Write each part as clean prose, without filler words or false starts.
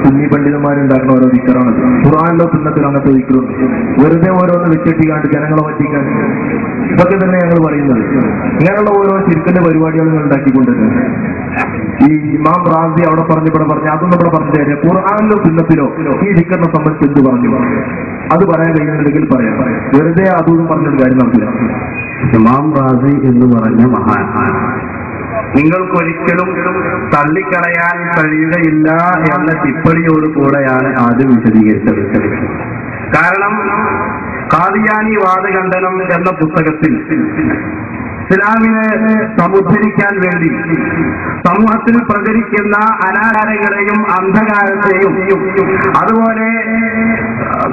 സുന്നി പണ്ഡിതന്മാരുണ്ടാക്കുന്ന ഓരോ ദിക്കറാണ്. ഖുർആനിലോ സുന്നത്തിലോ അങ്ങനത്തെ ദിക്കറുണ്ട്. വെറുതെ ഓരോന്ന് വെച്ചെട്ടിക്കാണ്ട് ജനങ്ങളെ പറ്റിക്കാൻ, ഇതൊക്കെ തന്നെ ഞങ്ങൾ പറയുന്നത്. ഇങ്ങനെയുള്ള ഓരോ ശിർക്കിന്റെ പരിപാടികൾ ഉണ്ടാക്കിക്കൊണ്ടിരുന്നത്. ഈ ഇമാം റാസി അവിടെ പറഞ്ഞ് അതൊന്നും ഇവിടെ പറഞ്ഞു തരാം. ഖുർആനിലോ സുന്നത്തിലോ ഈ ദിക്കറിനെ സംബന്ധിച്ച് എന്ത് പറഞ്ഞു അത് പറയാൻ കഴിയുന്നുണ്ടെങ്കിൽ പറയാം. വെറുതെ അതൊന്നും പറഞ്ഞൊരു കാര്യം നമുക്കില്ല. ഇമാം റാസി എന്ന് പറഞ്ഞ മഹാൻ നിങ്ങൾക്കൊരിക്കലും തള്ളിക്കളയാൻ കഴിയുകയില്ല എന്ന ടിപ്പണിയോട് കൂടെയാണ് ആദ്യം വിശദീകരിച്ചത്. കാരണം ഖാദിയാനി വാദഖണ്ഡനം എന്ന പുസ്തകത്തിൽ ഇസ്ലാമിനെ സമുദ്ധരിക്കാൻ വേണ്ടി സമൂഹത്തിൽ പ്രചരിക്കുന്ന അനാചാരങ്ങളെയും അന്ധകാരത്തെയും അതുപോലെ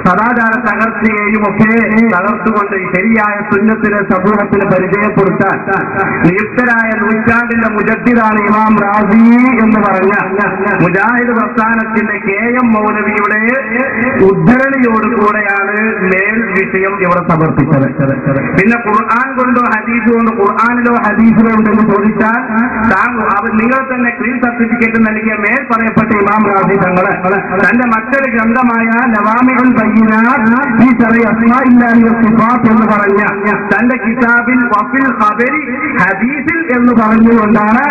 സദാചാര തകർച്ചയെയും ഒക്കെ തകർത്തുകൊണ്ട് ശരിയായ സുന്നത്തിനെ സമൂഹത്തിന് പരിചയപ്പെടുത്താൻ നിയുക്തരായ നൂറ്റാണ്ടിന്റെ മുജദ്ദിദാണ് ഇമാം റാസി എന്ന് പറഞ്ഞ മുജാഹിദ് പ്രസ്ഥാനത്തിന്റെ KM മൗലവിയുടെ ഉദ്ധരണിയോടുകൂടെയാണ് മേൽ വിഷയം ഇവിടെ സമർപ്പിച്ചത്. പിന്നെ ഖുർആൻ കൊണ്ടോ ഹദീസ് കൊണ്ടോ, ഖുർആനിലോ ഹദീസിലോ ഉണ്ടെന്ന് ചോദിച്ചാൽ നിങ്ങൾ തന്നെ ക്ലീൻ സർട്ടിഫിക്കറ്റ് നൽകിയ മേൽ പറയപ്പെട്ട ഇമാം റാസി തങ്ങള് തന്റെ മറ്റൊരു ഗ്രന്ഥമായ നവാമിഉൽ ബയ്യിനാത്ത് ഫീ ശർഇ അസ്മാഇല്ലാഹി വസിഫാത്ത് എന്ന് പറഞ്ഞ തന്റെ കിതാബിൽ വഫിൽ ഖബരി ഹദീസിൽ എന്ന് പറഞ്ഞുകൊണ്ടാണ്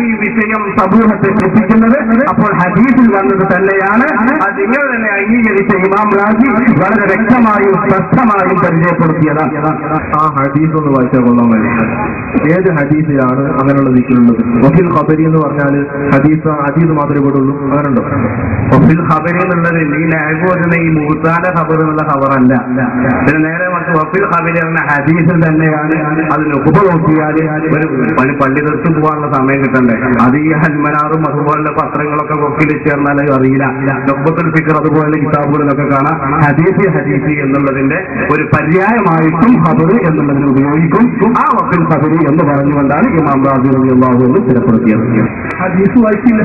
ഈ വിഷയം സമൂഹത്തെ എത്തിക്കുന്നത്. അപ്പോൾ ഹദീസിൽ വന്നത് തന്നെയാണ് അത് നിങ്ങൾ തന്നെ അംഗീകരിച്ച ഇമാം റാസി വളരെ വ്യക്തമായും സ്പഷ്ടമായും പരിചയപ്പെടുത്തിയതാണ്. ആ ഹദീസ് ഒന്ന് വായിച്ചാൽ കൊള്ളാൻ കഴിയും. ഏത് ഹദീസിലാണ് അങ്ങനെയുള്ള ദിക്റുള്ളത്? വഫിൽ ഖബരി എന്ന് പറഞ്ഞാൽ ഹദീസ് മാത്രമേ പെടുള്ളൂ, അങ്ങനെ ഉണ്ടോ? വഫിൽ ഖബരി എന്നുള്ളത് ഈ നാഗോദന ഈ മൂസാന്റെ ഖബർ എന്നുള്ള ഖബറല്ല. പിന്നെ നേരെ മറിച്ച് വഫിൽ ഖബരി എന്ന ഹദീസിൽ തന്നെയാണ്. അത് നുഖബ നോക്കിയാൽ ഒരു പള്ളി തീർച്ചു പോകാനുള്ള സമയം കിട്ടണ്ടേ? അത് ഈ ഹൽമനാറും അതുപോലുള്ള പത്രങ്ങളൊക്കെ വഫിൽ ചേർന്നാൽ അറിയില്ല. നുഖബത്തുൽ ഫിക്ർ അതുപോലെ കിതാബുകളിലൊക്കെ കാണാം. ഹദീസ് എന്നുള്ളതിന്റെ ഒരു പര്യായമായിട്ടും ഖബർ എന്നുള്ളതിന് ഉപയോഗിക്കും. ആ വഫിൽ ഖബരി എന്ന് പറഞ്ഞുകൊണ്ടാണ് ഇമാം റാസി റളിയല്ലാഹു അൻഹു സ്ഥിരപ്പെടുത്തിയത്. ഹദീസ് വായിക്കില്ല,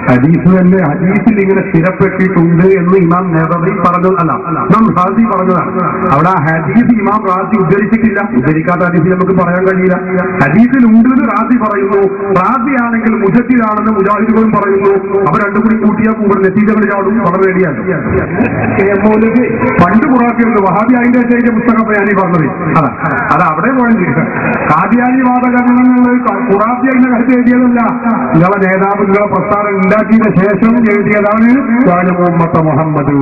ഹദീസ് തന്നെ ഹദീസിൽ ഇങ്ങനെ സ്ഥിരപ്പെട്ടിട്ടുണ്ട് എന്ന് ഇമാം നബവി പറഞ്ഞു. അല്ല, ഇമാം റാസി പറഞ്ഞതാണ്. അവിടെ ഹദീസ് ഇമാം റാസി ഉദ്ധരിച്ചിട്ടില്ല. ഉദ്ധരിക്കാത്ത ഹദീസ് നമുക്ക് പറയാൻ കഴിയില്ല. ഹദീസിൽ ഉണ്ടെന്ന് റാസി പറയുന്നു. റാസി ആണെങ്കിൽ മുജദ്ദിദാണെന്ന് മുജാഹിദുകളും പറയുന്നു. അവർ രണ്ടും കൂടി കൂട്ടിയാൽ കൂടുതൽ നെറ്റീജകൾ ചാടും. വളരെ റെഡിയാണ്. പണ്ട് ഖുറാഫിയുണ്ട്. വഹാബിയായിന്റെ പുസ്തകം ഞാനീ പറഞ്ഞത് അത് അവിടെ പോയത്. ഖാദിയാനി വാദകരണങ്ങൾ ഖുറാഫിയായിന്റെ കരുത്ത് എഴുതിയതല്ല. നിങ്ങളെ നേതാവ് നിങ്ങളെ പ്രസ്ഥാനം ഉണ്ടാക്കിയതിന് ശേഷം എഴുതിയതാണ് മുഹമ്മദ്.